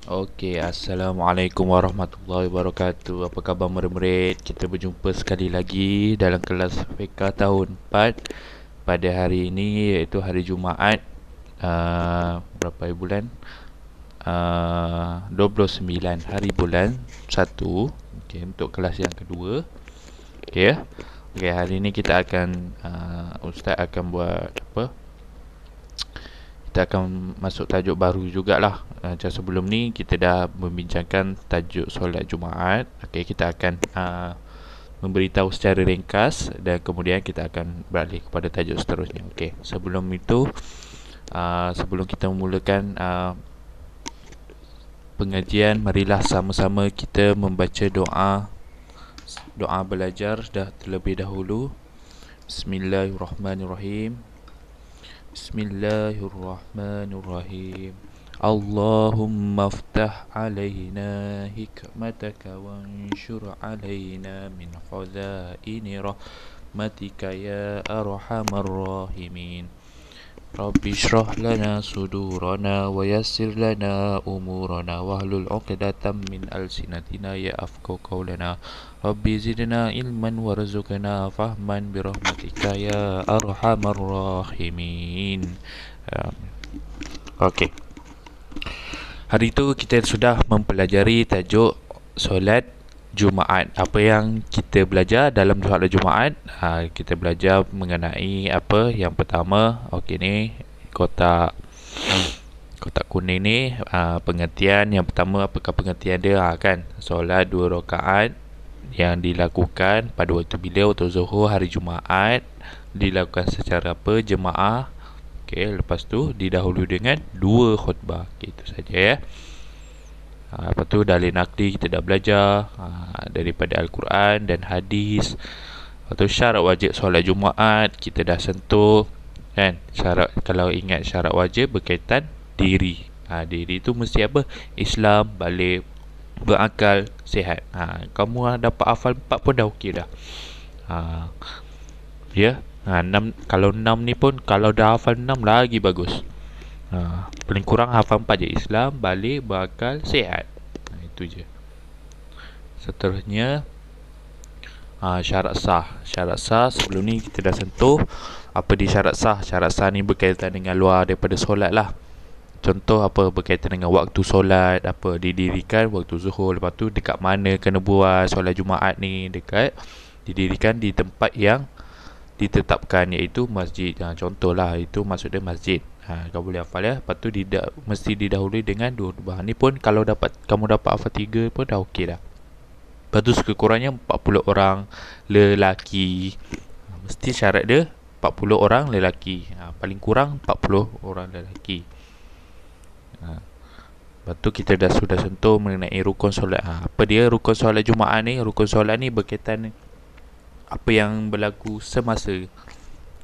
Okey, Assalamualaikum warahmatullahi wabarakatuh. Apa khabar murid-murid? Kita berjumpa sekali lagi dalam kelas fiqh tahun 4 pada hari ini, iaitu hari Jumaat, berapa hari bulan? 29 hari bulan 1. Okey, untuk kelas yang kedua. Okey ya. Okey, hari ini kita akan ustaz akan buat apa? Kita akan masuk tajuk baru jugalah. Macam sebelum ni kita dah membincangkan tajuk solat Jumaat. Okey, kita akan memberitahu secara ringkas dan kemudian kita akan beralih kepada tajuk seterusnya. Okey, sebelum itu, sebelum kita memulakan pengajian, marilah sama-sama kita membaca doa belajar dah terlebih dahulu. Bismillahirrahmanirrahim. Bismillahirrahmanirrahim. Allahumma aftah alaina hikmataka wanshur alaina min khazaini rahmatika ya arhamar rahimin. Rabbi shrah lana sudurana wa yassir lana umurana wahlul 'uqdatam min alsinatina yafqahu qawlana. Rabbi zidna ilman warzuqna fahman birahmatika ya arhamar rahimin. Okey. Hari itu kita sudah mempelajari tajuk solat Jumaat. Apa yang kita belajar dalam solat Jumaat? Kita belajar mengenai apa? Yang pertama, okey ni kotak kotak kuning ni, pengertian yang pertama, apakah pengertian dia? Kan, solat 2 rakaat yang dilakukan pada waktu bila? Waktu Zuhur hari Jumaat, dilakukan secara apa? Jemaah. Okey, lepas tu didahului dengan 2 khutbah. Okay, itu saja ya. Lepas tu dalil nakli kita dah belajar daripada Al-Quran dan hadis. Lepas tu syarat wajib solat Jumaat kita dah sentuh kan. Syarat, kalau ingat syarat wajib berkaitan diri. Diri tu mesti apa? Islam, balik, berakal, sihat. Kamu dapat hafal 4 pun dah okey dah. Ya. 6, kalau 6 ni pun kalau dah hafal 6 lagi bagus. Paling kurang hafal 4 je. Islam, balik, berakal, sihat. Itu je. Seterusnya syarat sah. Syarat sah sebelum ni kita dah sentuh. Apa di syarat sah? Syarat sah ni berkaitan dengan luar daripada solat lah. Contoh apa? Berkaitan dengan waktu solat. Apa? Didirikan waktu zuhur. Lepas tu dekat mana kena buat solat Jumaat ni? Didirikan di tempat yang ditetapkan, iaitu masjid. Contohlah, itu maksud dia masjid. Kau boleh hafal ya. Lepas tu mesti didahului dengan 2 khutbah. Ni pun kalau kamu dapat hafal 3 pun dah okey dah. Lepas tu sekurang-kurangnya 40 orang lelaki. Mesti syarat dia 40 orang lelaki. Paling kurang 40 orang lelaki. Lepas tu kita sudah sentuh mengenai rukun solat. Apa dia rukun solat Jumaat ni? Rukun solat ni berkaitan apa yang berlaku semasa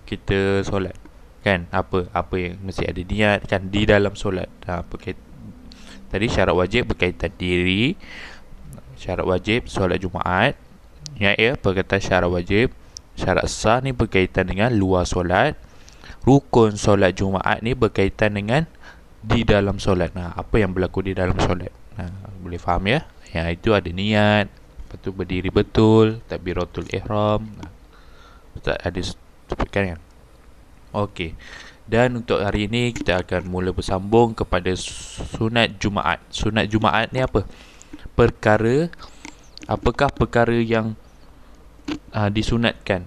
kita solat. Kan, apa yang mesti ada niat kan di dalam solat. Tadi syarat wajib berkaitan diri. Syarat wajib solat Jumaat. Ya, perkataan syarat wajib. Syarat sah ni berkaitan dengan luar solat. Rukun solat Jumaat ni berkaitan dengan di dalam solat. Apa yang berlaku di dalam solat? Boleh faham ya? Yang itu ada niat. Lepas tu berdiri betul, takbiratul ihram. Ustaz ada sebutkan kan? Okey. Dan untuk hari ini kita akan mula bersambung kepada sunat Jumaat. Sunat Jumaat ni apa? Apakah perkara yang disunatkan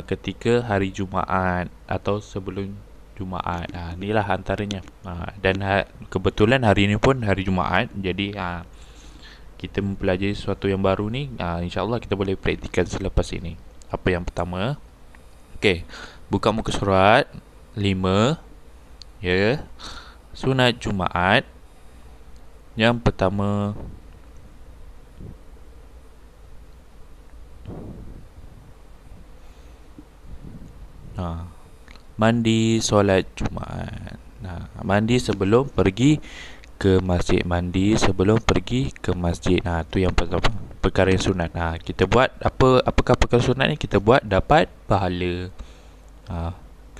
ketika hari Jumaat atau sebelum Jumaat. Inilah antaranya. Dan kebetulan hari ini pun hari Jumaat. Jadi kita mempelajari sesuatu yang baru ni. InsyaAllah kita boleh praktikan selepas ini. Apa yang pertama? Okey, buka muka surat 5. Ya. Sunat Jumaat. Yang pertama, mandi solat Jumaat. Mandi sebelum pergi ke masjid. Mandi sebelum pergi ke masjid. Tu yang pertama, perkara yang sunat. Kita buat apakah perkara sunat ni? Kita buat dapat pahala.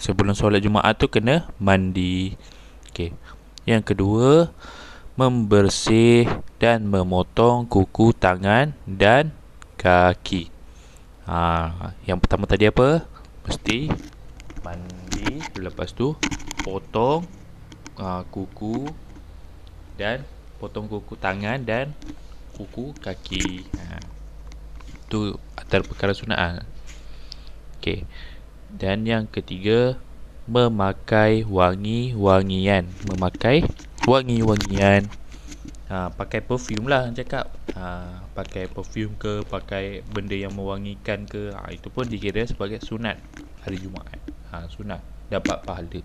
Sebelum solat Jumaat tu kena mandi. Okey. Yang kedua, membersih dan memotong kuku tangan dan kaki. Yang pertama tadi apa? Mesti mandi, lepas tu potong kuku dan potong kuku tangan dan kuku kaki. Itu antara perkara sunat. Okey. Dan yang ketiga, memakai wangi-wangian. Memakai wangi-wangian. Pakai perfume lah cakap. Pakai perfume ke, pakai benda yang mewangikan ke, itu pun dikira sebagai sunat hari Jumaat. Sunat, dapat pahala.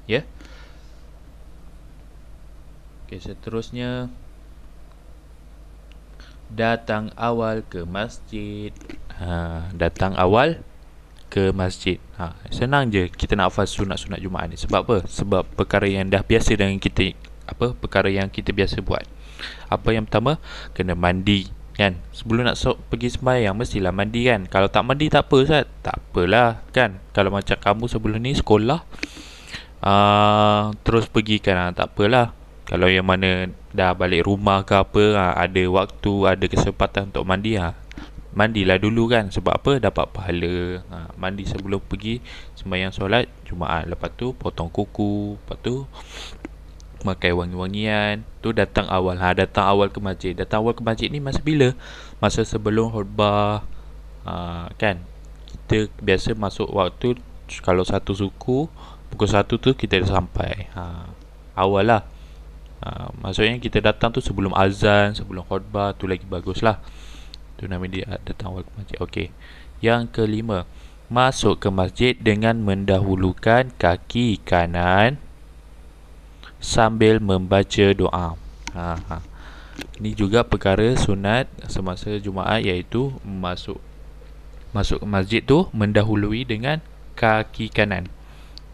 Ya. Okey, seterusnya, datang awal ke masjid. Datang awal ke masjid. Senang je kita nak hafal sunat-sunat Jumaat ni. Sebab apa? Sebab perkara yang dah biasa dengan kita, perkara yang kita biasa buat. Apa yang pertama? Kena mandi, kan? Sebelum nak pergi sembahyang mestilah mandi, kan? Kalau tak mandi tak apa, Ustaz. Tak apalah, kan? Kalau macam kamu sebelum ni sekolah, terus pergi, kan? Tak apalah. Kalau yang mana dah balik rumah ke apa, ada waktu, ada kesempatan untuk mandi, mandilah dulu, kan? Sebab apa? Dapat pahala. Mandi sebelum pergi sembahyang solat Jumaat. Lepas tu potong kuku. Lepas tu pakai wangi-wangian. Tu datang awal. Datang awal ke masjid. Datang awal ke masjid ni masa bila? Masa sebelum khutbah. Kan? Kita biasa masuk waktu, kalau satu suku pukul 1 tu kita dah sampai. Awal lah. Maksudnya kita datang tu sebelum azan, sebelum khutbah. Tu lagi bagus lah. Tu nama dia datang awal ke masjid. Okey. Yang kelima, masuk ke masjid dengan mendahulukan kaki kanan sambil membaca doa. Ini juga perkara sunat semasa Jumaat, iaitu masuk ke masjid tu mendahului dengan kaki kanan.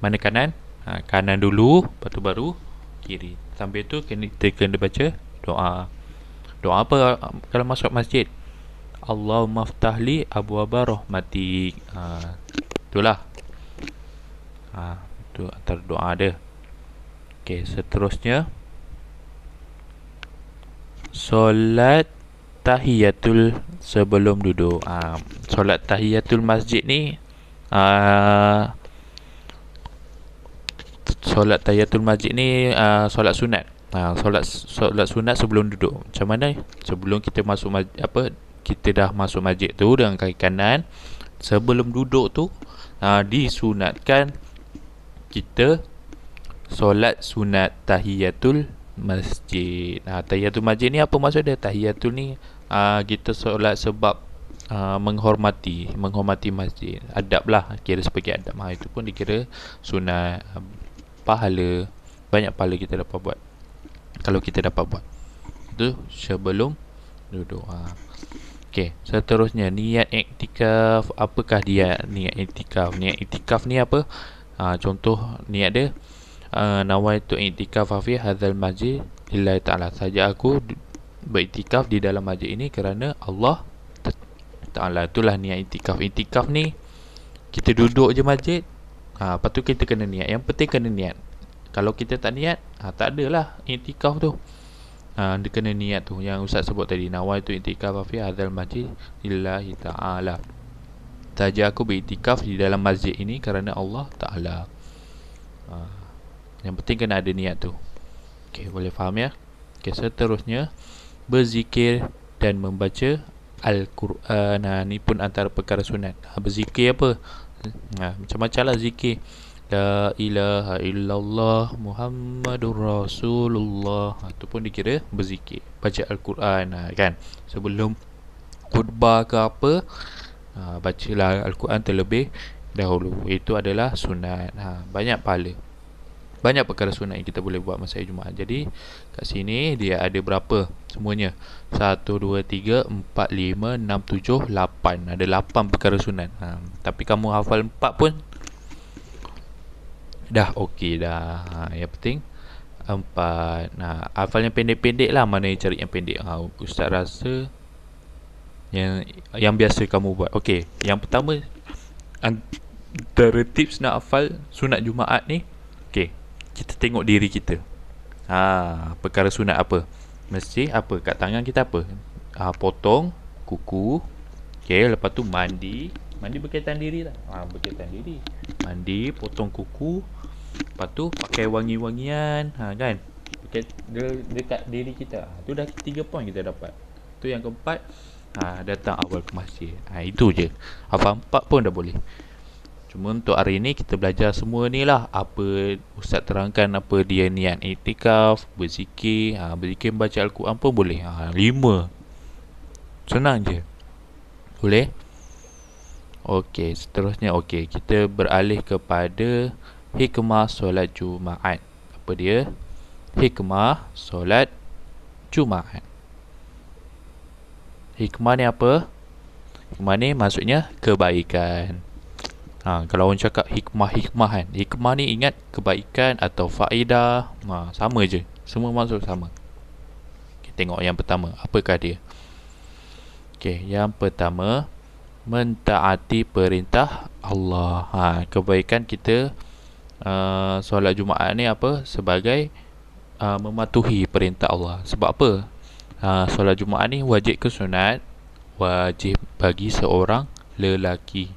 Mana kanan? Kanan dulu, lepas tu baru kiri. Sambil tu kita kena baca doa. Doa apa kalau masuk masjid? Allahumma ftahli abwaba rahmatik. Itulah. Itu antara doa dia. Okey, seterusnya, solat tahiyatul sebelum duduk. Solat tahiyatul masjid ni, solat tahiyatul masjid ni solat sunat. Solat sunat sebelum duduk. Macam mana? Sebelum kita masuk kita dah masuk masjid tu dengan kaki kanan, sebelum duduk tu disunatkan kita solat sunat tahiyatul masjid. Tahiyatul masjid ni apa maksud dia? Tahiyatul ni kita solat sebab menghormati masjid. Adab lah, kira sebagai adab. Itu pun dikira sunat. Pahala, banyak pahala kita dapat buat kalau kita dapat buat itu sebelum duduk. Okey, seterusnya, niat iktikaf. Apakah dia niat iktikaf? Niat iktikaf ni apa? Contoh niat dia, nawaitu iktikaf fi hadzal masjid lillahi ta'ala. Saja aku beriktikaf di dalam masjid ini kerana Allah Ta'ala. Itulah niat iktikaf. Iktikaf ni kita duduk je masjid, lepas tu kita kena niat. Yang penting kena niat. Kalau kita tak niat, tak adalah iktikaf tu. Dia kena niat tu yang Ustaz sebut tadi, nawaitu iktikaf fi hadzal masjid lillahi ta'ala. Saja aku beriktikaf di dalam masjid ini kerana Allah Ta'ala. Yang penting kena ada niat tu. Okey, boleh faham ya? Okey, seterusnya, berzikir dan membaca Al-Quran. Ni pun antara perkara sunat. Berzikir apa? Macam-macam lah zikir. La ilaha illallah Muhammadur Rasulullah. Itu pun dikira berzikir. Baca Al-Quran, kan? Sebelum khutbah ke apa, bacalah Al-Quran terlebih dahulu. Itu adalah sunat. Banyak pahala, banyak perkara sunat yang kita boleh buat masa Jumaat. Jadi kat sini dia ada berapa semuanya? 1, 2, 3, 4, 5, 6, 7, 8. Ada 8 perkara sunat. Tapi kamu hafal 4 pun dah okey dah. Yang penting 4. Hafal yang pendek-pendek lah. Mana yang cari yang pendek? Ustaz rasa yang biasa kamu buat. Okey, yang pertama antara tips nak hafal sunat Jumaat ni, okey, kita tengok diri kita. Perkara sunat apa? Mesti apa? Kat tangan kita apa? Potong kuku. Okay, lepas tu mandi. Mandi berkaitan diri tak? Berkaitan diri. Mandi, potong kuku. Lepas tu pakai wangi-wangian. Kan? Dekat diri kita. Tu dah 3 poin kita dapat. Tu yang keempat, datang awal ke masjid. Itu je. Apa 4 pun dah boleh. Cuma untuk hari ni kita belajar semua ni lah. Apa Ustaz terangkan, apa dia niat iktikaf, berzikir, berzikir baca Al-Quran pun boleh. 5. Senang je. Boleh? Okey, seterusnya kita beralih kepada hikmah solat Jumaat. Apa dia? Hikmah solat Jumaat. Hikmah ni apa? Hikmah ni maksudnya kebaikan. Kalau orang cakap hikmah kan, hikmah ni ingat kebaikan atau faedah, sama je. Semua maksud sama. Kita tengok yang pertama, apakah dia? Yang pertama, mentaati perintah Allah. Kebaikan kita solat Jumaat ni apa? Sebagai mematuhi perintah Allah. Sebab apa? Solat Jumaat ni wajib ke sunat? Wajib bagi seorang lelaki.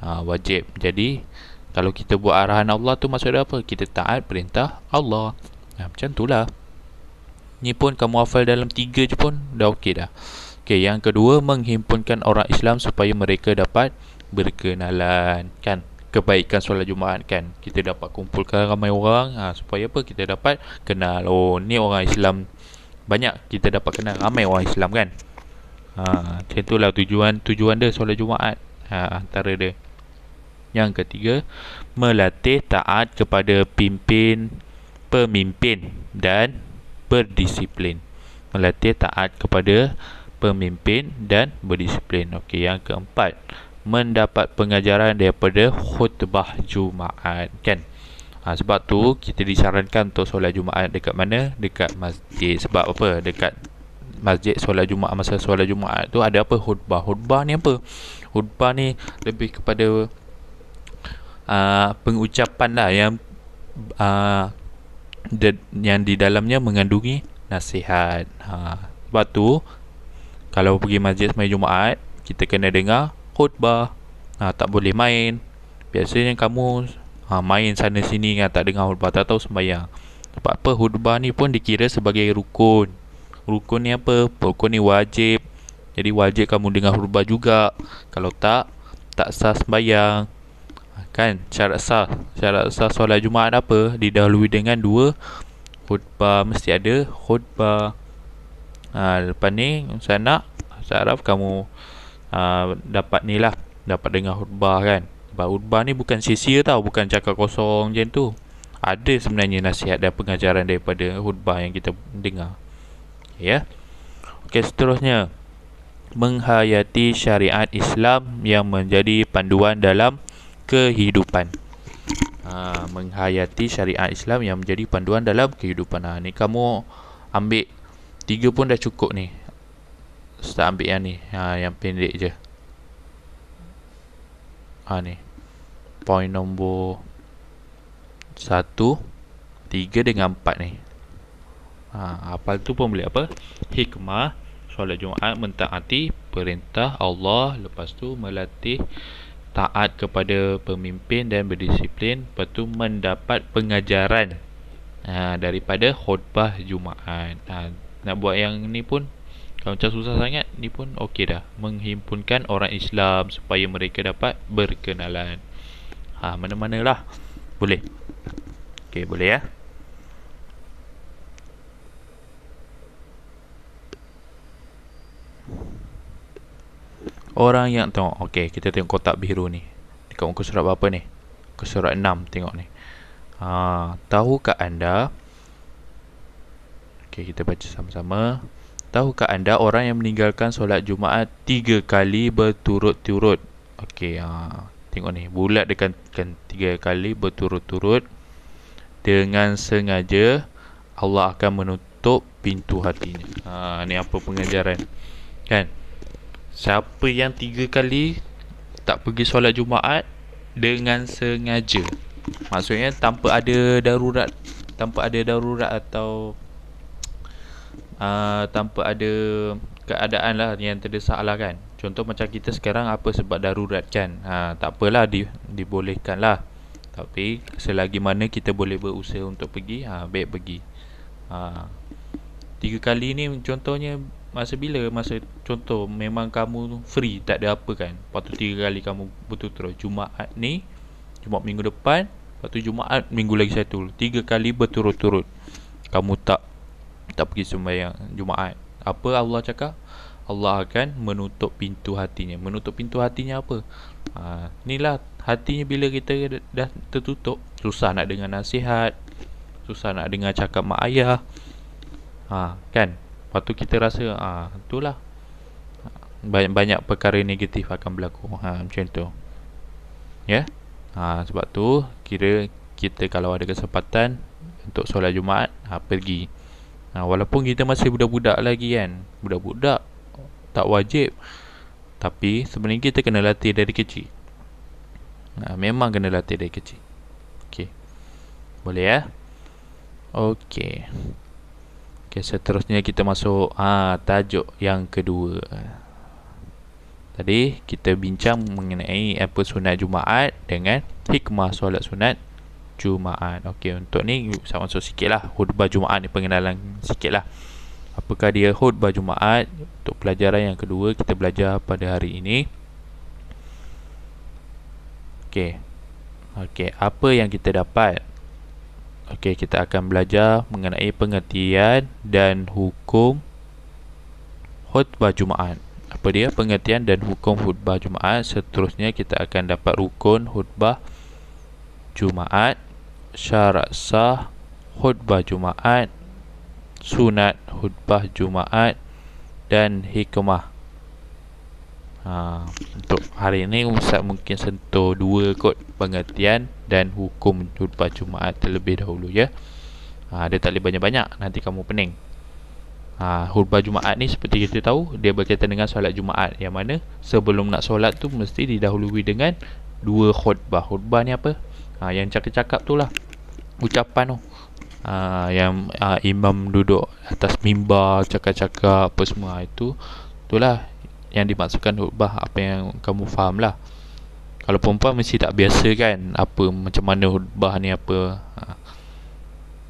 Wajib. Jadi kalau kita buat arahan Allah tu maksudnya apa? Kita taat perintah Allah. Macam tu lah. Ni pun kamu hafal dalam 3 je pun dah okey dah. Yang kedua, menghimpunkan orang Islam supaya mereka dapat berkenalan. Kan? Kebaikan solat Jumaat kan. Kita dapat kumpulkan ramai orang. Supaya apa? Kita dapat kenal. Ni orang Islam. Banyak kita dapat kenal ramai orang Islam kan. Macam itulah tujuan dia solat Jumaat. Antara dia. Yang ketiga, melatih taat kepada pemimpin dan berdisiplin. Melatih taat kepada pemimpin dan berdisiplin. Yang keempat, mendapat pengajaran daripada khutbah Jumaat. Kan? Sebab tu kita disarankan untuk solat Jumaat dekat mana? Dekat masjid. Sebab apa? Dekat masjid solat Jumaat, masa solat Jumaat tu ada apa? Khutbah. Khutbah ni apa? Khutbah ni lebih kepada pengucapan lah yang di dalamnya mengandungi nasihat. Sebab tu kalau pergi masjid sembahyang Jumaat, kita kena dengar khutbah. Tak boleh main. Biasanya kamu main sana sini kan, tak dengar khutbah, tak tahu sembahyang. Sebab apa? Khutbah ni pun dikira sebagai rukun. Rukun ni apa? Rukun ni wajib. Jadi wajib kamu dengar khutbah juga. Kalau tak sah sembahyang. Kan? Syarat sah solat Jumaat apa? Didahului dengan 2 khutbah. Mesti ada khutbah. Lepas ni saya harap kamu dapat ni lah, dapat dengar khutbah kan. Sebab khutbah ni bukan sia-sia tau, bukan cakap kosong macam tu. Ada sebenarnya nasihat dan pengajaran daripada khutbah yang kita dengar. Seterusnya, menghayati syariat Islam yang menjadi panduan dalam kehidupan. Menghayati syariat Islam yang menjadi panduan dalam kehidupan. Ni kamu ambil 3 pun dah cukup ni. Ustaz ambil yang ni, yang pendek je. Ni poin nombor 1, 3 dengan 4 ni. Hafal tu pun boleh apa? Hikmah solat Jumaat, mentaati perintah Allah. Lepas tu melatih taat kepada pemimpin dan berdisiplin. Lepas tu mendapat pengajaran daripada khutbah Jumaat. Nak buat yang ni pun kalau macam susah sangat, ni pun okey dah. Menghimpunkan orang Islam supaya mereka dapat berkenalan. Mana-mana lah boleh. Boleh ya. Orang yang tengok, kita tengok kotak biru ni. Dekat muka surat berapa ni? Muka surat 6, tengok ni. Tahukah anda? Kita baca sama-sama. Tahukah anda orang yang meninggalkan solat Jumaat 3 kali berturut-turut? Tengok ni, bulat dengan 3 kali berturut-turut dengan sengaja, Allah akan menutup pintu hatinya. Ni apa pengajaran? Kan? Siapa yang 3 kali tak pergi solat Jumaat dengan sengaja, maksudnya tanpa ada darurat tanpa ada darurat atau tanpa ada keadaan lah yang terdesak lah kan. Contoh macam kita sekarang apa sebab darurat kan, tak apalah, dibolehkan lah. Tapi selagi mana kita boleh berusaha untuk pergi, baik pergi. 3 kali ni contohnya masa bila? Masa contoh memang kamu free, tak ada apa kan. Lepas tu 3 kali kamu berturut-turut. Jumaat ni, Jumaat minggu depan, lepas tu Jumaat minggu lagi satu. 3 kali berturut-turut kamu tak pergi sembahyang Jumaat. Apa Allah cakap? Allah akan menutup pintu hatinya. Menutup pintu hatinya apa? Inilah hatinya bila kita dah tertutup, susah nak dengar nasihat, susah nak dengar cakap mak ayah. Kan? Lepas tu kita rasa itulah, banyak perkara negatif akan berlaku. Macam tu. Ya. Sebab tu kira kita kalau ada kesempatan untuk solat Jumaat, pergi. Walaupun kita masih budak-budak lagi kan. Budak-budak tak wajib, tapi sebenarnya kita kena latih dari kecil. Memang kena latih dari kecil. Okey. Boleh ya? Okey. Okey, seterusnya kita masuk tajuk yang kedua. Tadi kita bincang mengenai apa sunat Jumaat dengan hikmah solat sunat Jumaat. Okey, untuk ni saya masuk sikit lah khutbah Jumaat ni, pengenalan sikit lah. Apakah dia khutbah Jumaat? Untuk pelajaran yang kedua kita belajar pada hari ini. Okey, apa yang kita dapat? Okey, kita akan belajar mengenai pengertian dan hukum khutbah Jumaat. Apa dia pengertian dan hukum khutbah Jumaat? Seterusnya kita akan dapat rukun khutbah Jumaat, syarat sah khutbah Jumaat, sunat khutbah Jumaat dan hikmah. Untuk hari ini Ustaz mungkin sentuh 2 kot, pengertian dan hukum khutbah Jumaat terlebih dahulu ya. Dia tak boleh banyak-banyak, nanti kamu pening. Khutbah Jumaat ni seperti kita tahu, dia berkaitan dengan solat Jumaat, yang mana sebelum nak solat tu mesti didahului dengan 2 khutbah. Khutbah ni apa? Yang cakap-cakap tu lah, ucapan tu. Yang imam duduk atas mimbar cakap-cakap apa semua, itulah yang dimaksudkan khutbah. Apa yang kamu faham lah. Kalau perempuan mesti tak biasa kan, macam mana khutbah ni apa.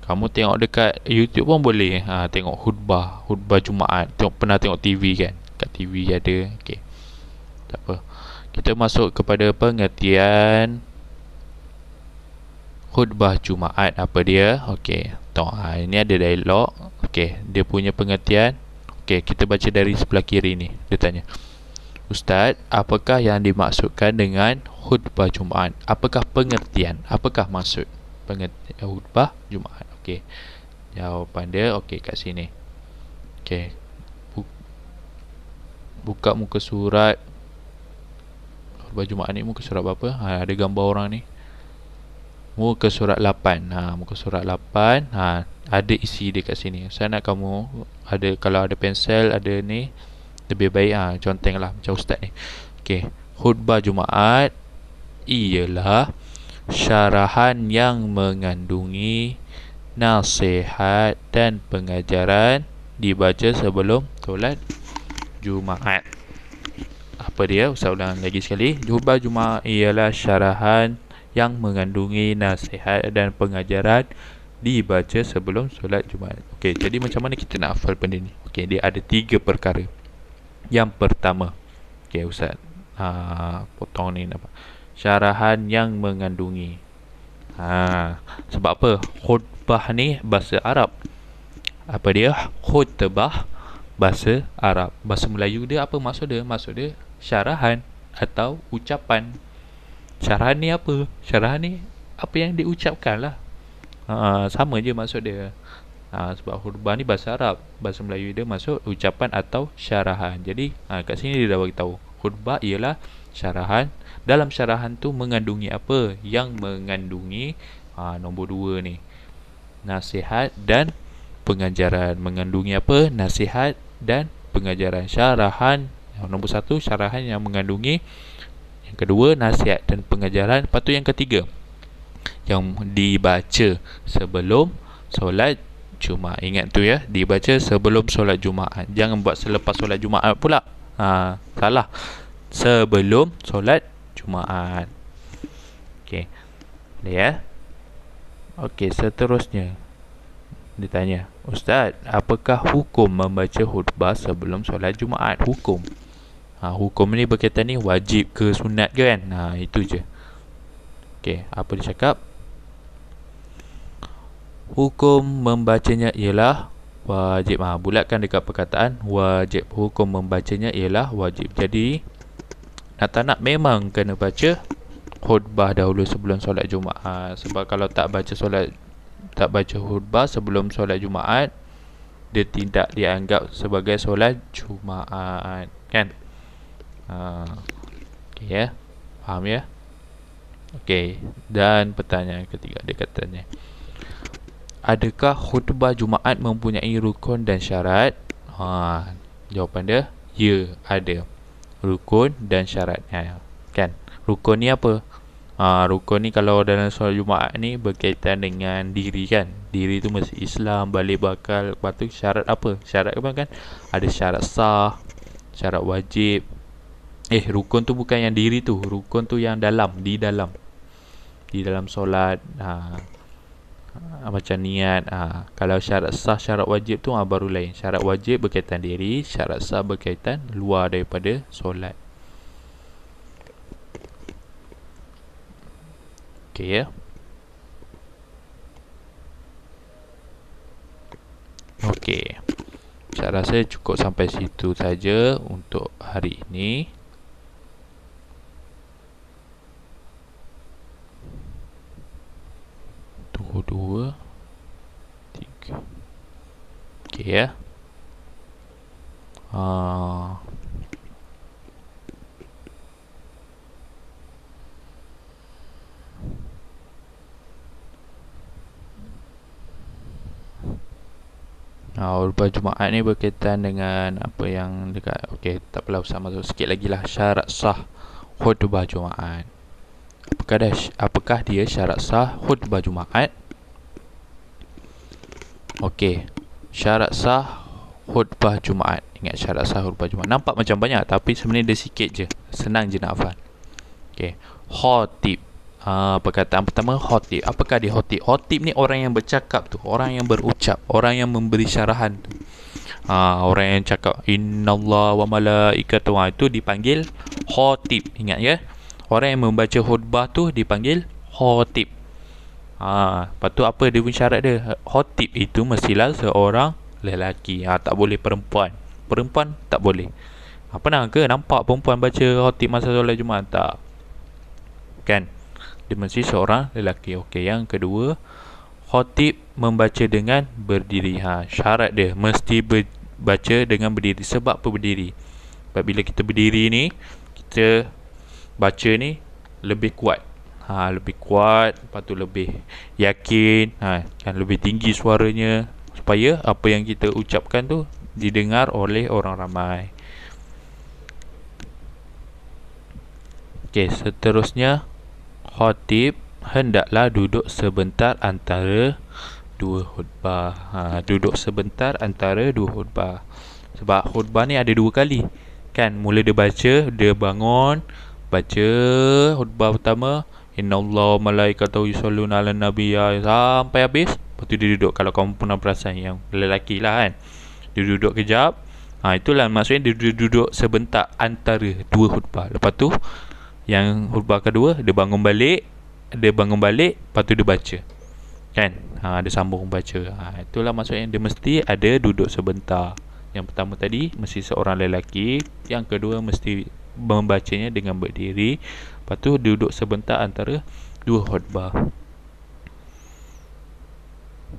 Kamu tengok dekat YouTube pun boleh, tengok khutbah Jumaat. Pernah tengok TV kan, kat TV ada. Okey, tak apa, kita masuk kepada pengertian khutbah Jumaat. Apa dia? Okey, ini ada dialog. Okey, dia punya pengertian. Okey, kita baca dari sebelah kiri ni. Dia tanya, Ustaz, apakah yang dimaksudkan dengan khutbah Jumaat? Apakah pengertian? Apakah maksud pengertian khutbah Jumaat? Okey, jawapan dia kat sini. Okey, buka muka surat khutbah Jumaat ni. Muka surat berapa? Ada gambar orang ni. Muka surat 8. Muka surat 8. Ada isi dia kat sini. Saya nak kamu kalau ada pensel, ada ni, lebih baik contenglah macam ustaz ni. Okey, khutbah Jumaat ialah syarahan yang mengandungi nasihat dan pengajaran dibaca sebelum solat Jumaat. Apa dia? Ustaz ulang lagi sekali. Khutbah Jumaat ialah syarahan yang mengandungi nasihat dan pengajaran dibaca sebelum solat Jumaat. Okey, jadi macam mana kita nak hafal benda ni? Okey, dia ada 3 perkara. Yang pertama, okey Ustaz, potong ni nampak. Syarahan yang mengandungi. Sebab apa? Khutbah ni bahasa Arab. Apa dia? Khutbah bahasa Arab. Bahasa Melayu dia apa maksud dia? Maksud dia syarahan atau ucapan. Syarahan ni apa? Syarahan ni apa yang diucapkan lah. Sama je maksud dia. Sebab khutbah ni bahasa Arab, bahasa Melayu dia maksud ucapan atau syarahan. Jadi kat sini dia dah bagi tahu, khutbah ialah syarahan. Dalam syarahan tu mengandungi apa? Yang mengandungi nombor 2 ni, nasihat dan pengajaran. Mengandungi apa? Nasihat dan pengajaran. Syarahan nombor 1, syarahan yang mengandungi. Yang kedua, nasihat dan pengajaran. Lepas tu yang ketiga, yang dibaca sebelum solat Jumaat. Ingat tu ya, dibaca sebelum solat Jumaat. Jangan buat selepas solat Jumaat pula. Salah. Sebelum solat Jumaat. Okey. Boleh ya? Okey, seterusnya dia tanya, Ustaz, apakah hukum membaca khutbah sebelum solat Jumaat? Hukum. Hukum ni berkaitan ni wajib ke sunat ke kan? Itu je. Okey, apa dia cakap? Hukum membacanya ialah wajib. Bulatkan dekat perkataan wajib. Hukum membacanya ialah wajib. Jadi nak tak nak memang kena baca khutbah dahulu sebelum solat Jumaat. Sebab kalau tak baca khutbah sebelum solat Jumaat, dia tidak dianggap sebagai solat Jumaat, kan? Okey ya. Faham ya? Okey, dan pertanyaan ketiga dia katanya, adakah khutbah Jumaat mempunyai rukun dan syarat? Jawapan dia, ya, ada rukun dan syarat. Kan? Rukun ni apa? Rukun ni kalau dalam solat Jumaat ni berkaitan dengan diri, kan? Diri tu mesti Islam, balik bakal. Lepas tu syarat apa? Syarat apa kan? Ada syarat sah, syarat wajib. Rukun tu bukan yang diri tu. Rukun tu yang dalam, di dalam solat. Macam niat. Kalau syarat sah, syarat wajib tu baru lain. Syarat wajib berkaitan diri, syarat sah berkaitan luar daripada solat. Okey ya. Okey. Saya rasa cukup sampai situ saja untuk hari ini. Tunggu 2 3. Okey ya. Khutbah Jumaat ni berkaitan dengan apa yang dekat. Okey, tak apalah, usah masuk sikit lagi lah. Syarat sah khutbah Jumaat. Apakah dia syarat sah khutbah Jumaat? Okey, syarat sah khutbah Jumaat. Ingat syarat sah khutbah Jumaat. Nampak macam banyak, tapi sebenarnya dia sikit je. Senang je nak hafal. Okey, khatib. Perkataan pertama, khatib. Apakah dia khatib? Khatib ni orang yang bercakap tu, orang yang berucap, orang yang memberi syarahan tu. Orang yang cakap innallaha wa malaikatahu, itu dipanggil khatib. Ingat ya? Orang yang membaca khutbah tu dipanggil khatib. Lepas tu apa dia punya syarat dia? Khatib itu mestilah seorang lelaki. Tak boleh perempuan. Perempuan tak boleh. Pernah ke nampak perempuan baca khatib masa solat Jumaat? Tak. Kan? Dia mesti seorang lelaki. Okey, yang kedua, khatib membaca dengan berdiri. Syarat dia mesti baca dengan berdiri. Sebab apa berdiri? Sebab bila kita berdiri ni, kita baca ni lebih kuat. Lebih kuat, lepas tu lebih yakin, kan, lebih tinggi suaranya, supaya apa yang kita ucapkan tu didengar oleh orang ramai. Okey, seterusnya, khatib hendaklah duduk sebentar antara dua khutbah. Duduk sebentar antara dua khutbah. Sebab khutbah ni ada dua kali, kan? Mula dia baca, dia bangun, baca khutbah pertama, innallaha wa malaikatahu yusholluna 'alan nabi, sampai habis. Lepas tu dia duduk. Kalau kamu pernah perasan, yang lelaki lah kan, dia duduk kejap. Itulah maksudnya dia duduk sebentar antara dua khutbah. Lepas tu yang khutbah kedua, dia bangun balik, lepas tu dia baca, kan? Dia sambung baca. Itulah maksudnya dia mesti ada duduk sebentar. Yang pertama tadi mesti seorang lelaki, yang kedua mesti membacanya dengan berdiri, lepas tu duduk sebentar antara dua khutbah.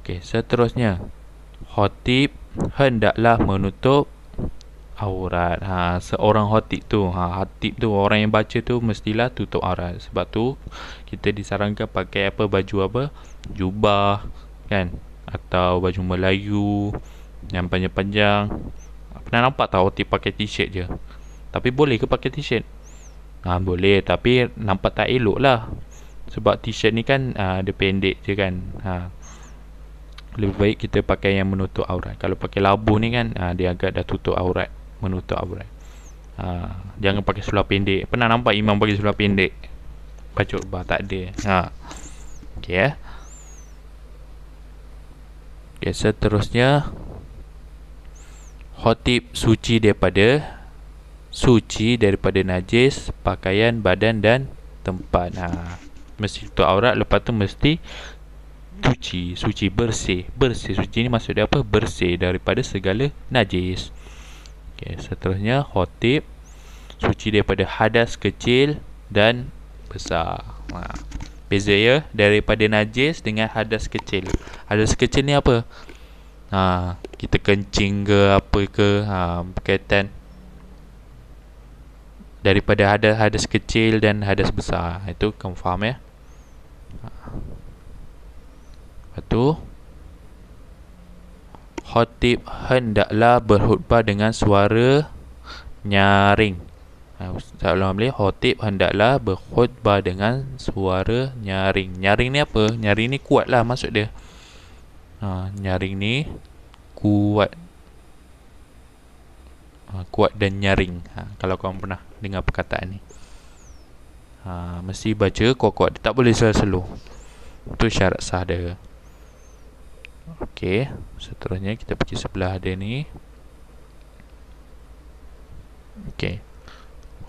Okey, seterusnya, khatib hendaklah menutup aurat. Seorang khatib tu orang yang baca tu mestilah tutup aurat. Sebab tu kita disarankan pakai baju apa? Jubah, kan? Atau baju Melayu yang panjang-panjang. Pernah nampak tak khatib pakai t-shirt je? Tapi boleh ke pakai t-shirt? Boleh, tapi nampak tak elok lah. Sebab t-shirt ni kan dia pendek je, kan? lebih baik kita pakai yang menutup aurat. Kalau pakai labuh ni kan, dia agak dah tutup aurat, menutup aurat. Jangan pakai seluar pendek. Pernah nampak imam pakai seluar pendek baca khutbah? Tak ada. Okey ya. Okay, seterusnya, khatib suci daripada najis pakaian, badan dan tempat. Mesti tutup aurat, lepas tu mesti suci, bersih. Suci ni maksud dia apa? Bersih daripada segala najis. Okay, seterusnya, khatib suci daripada hadas kecil dan besar. Beza ya, daripada najis dengan hadas kecil. Hadas kecil ni apa? Kita kencing ke apa ke, berkaitan daripada hadas kecil dan hadas besar. Itu kamu faham ya. Lepas tu, khatib hendaklah berkhutbah dengan suara nyaring. Ustaz ulang balik, khatib hendaklah berkhutbah dengan suara nyaring. Nyaring ni apa? Nyaring ni kuat lah maksud dia. Nyaring ni kuat. Kuat dan nyaring. Kalau korang pernah dengar perkataan ni, mesti baca kuat-kuat. Dia tak boleh selo-selo. Itu syarat sah dia. Okey, seterusnya kita pergi sebelah dia ni. Okey,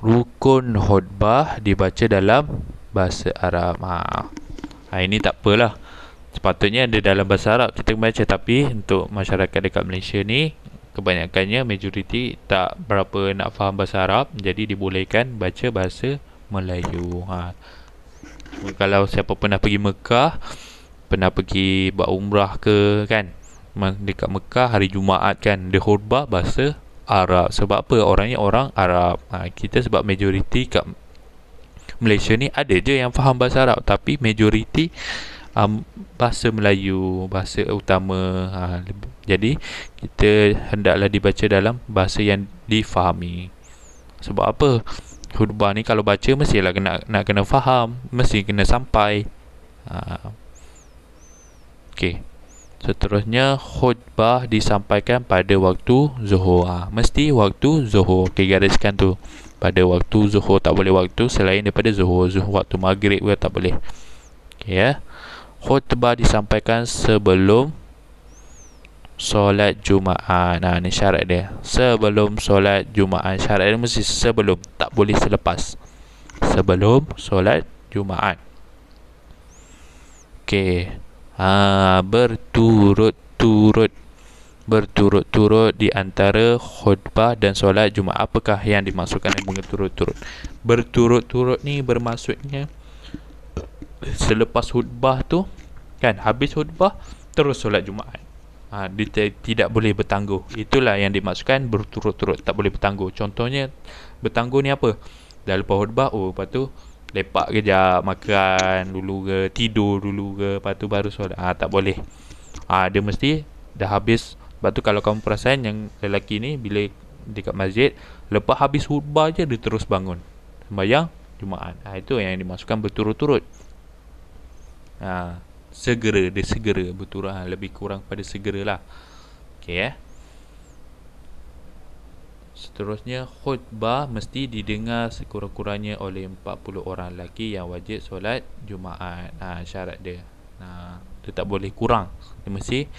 rukun khutbah dibaca dalam bahasa Arab. Ini tak apalah, sepatutnya ada dalam bahasa Arab kita baca. Tapi untuk masyarakat dekat Malaysia ni, kebanyakannya majoriti tak berapa nak faham bahasa Arab, jadi dibolehkan baca bahasa Melayu. Kalau siapa pernah pergi Mekah, pernah pergi buat umrah ke kan, dekat Mekah hari Jumaat kan, dia khutbah bahasa Arab. Sebab apa? Orangnya orang Arab. Kita sebab majoriti kat Malaysia ni ada je yang faham bahasa Arab, tapi majoriti bahasa Melayu, bahasa utama. Jadi kita hendaklah dibaca dalam bahasa yang difahami. Sebab apa? Khutbah ni kalau baca mestilah kena faham, mesti kena sampai. Okey. Seterusnya, khutbah disampaikan pada waktu zuhur. Mesti waktu zuhur. Okey, gariskan tu. Pada waktu zuhur, tak boleh waktu selain daripada zuhur. Waktu maghrib ke tak boleh. Okey ya. Khutbah disampaikan sebelum solat Jumaat. Ni syarat dia. Sebelum solat Jumaat. Syarat dia mesti sebelum, tak boleh selepas. Sebelum solat Jumaat. Okey. Berturut-turut di antara khutbah dan solat Jumaat. Apakah yang dimaksudkan dengan berturut-turut? Berturut-turut ni bermaksudnya selepas khutbah tu kan, habis khutbah terus solat Jumaat. Dia tidak boleh bertangguh. Itulah yang dimaksudkan berturut-turut, tak boleh bertangguh. Contohnya bertangguh ni apa? Dah lepas khutbah, lepas tu lepak kejap, makan dulu ke, tidur dulu ke, lepas tu baru solat. Tak boleh. Dia mesti dah habis. Lepas tu kalau kamu perasan yang lelaki ni, bila dekat masjid, lepas habis khutbah je dia terus bangun sembahyang Jumaat. Itu yang dimasukkan berturut-turut. Segera, dia segera berturut. Lebih kurang pada segera lah. Okey Seterusnya, khutbah mesti didengar sekurang-kurangnya oleh 40 orang lelaki yang wajib solat Jumaat. Syarat dia. Dia tak boleh kurang. Dia mesti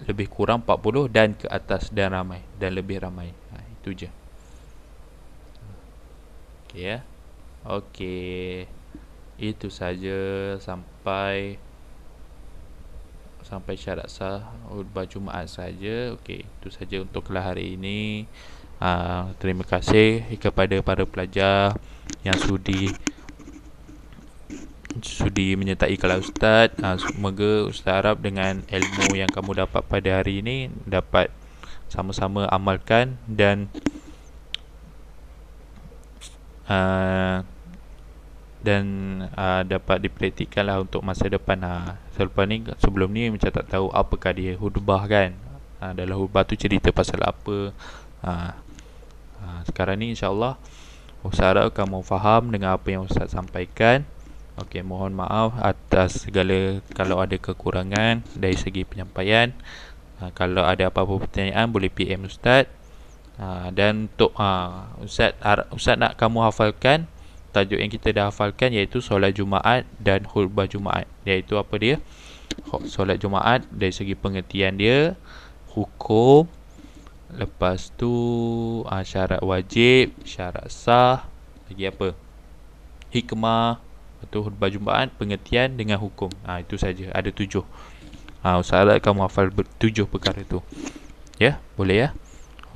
lebih kurang 40 dan ke atas, dan ramai, dan lebih ramai. Itu je. Okey Okey. Itu saja sampai syarat sah khutbah Jumaat saja. Okey, itu saja untuk kelas hari ini. Terima kasih kepada para pelajar yang sudi menyertai kelas Ustaz. Semoga Ustaz harap dengan ilmu yang kamu dapat pada hari ini dapat sama-sama amalkan dan dapat dipraktikkanlah untuk masa depan. Sebelum ni macam tak tahu apakah dia khutbah kan. Dalam khutbah tu cerita pasal apa. Sekarang ni insyaAllah Ustaz harap kamu faham dengan apa yang Ustaz sampaikan. Okey, mohon maaf atas segala kalau ada kekurangan dari segi penyampaian. Kalau ada apa-apa pertanyaan boleh PM Ustaz. Dan untuk Ustaz nak kamu hafalkan tajuk yang kita dah hafalkan, iaitu solat Jumaat dan khutbah Jumaat. Iaitu apa dia? Solat Jumaat dari segi pengertian dia, hukum, lepas tu syarat wajib, syarat sah, lagi apa? Hikmah, atau khutbah Jumaat, pengertian dengan hukum. Itu saja. Ada 7. Ustaz harap kamu hafal 7 perkara tu. Ya, boleh ya?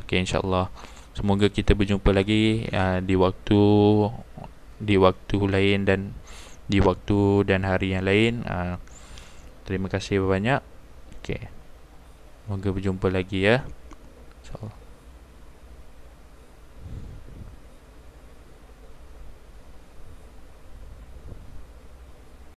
Okey, insya-Allah. Semoga kita berjumpa lagi di waktu lain dan di waktu dan hari yang lain. Terima kasih banyak. Okey. Semoga berjumpa lagi ya. InsyaAllah.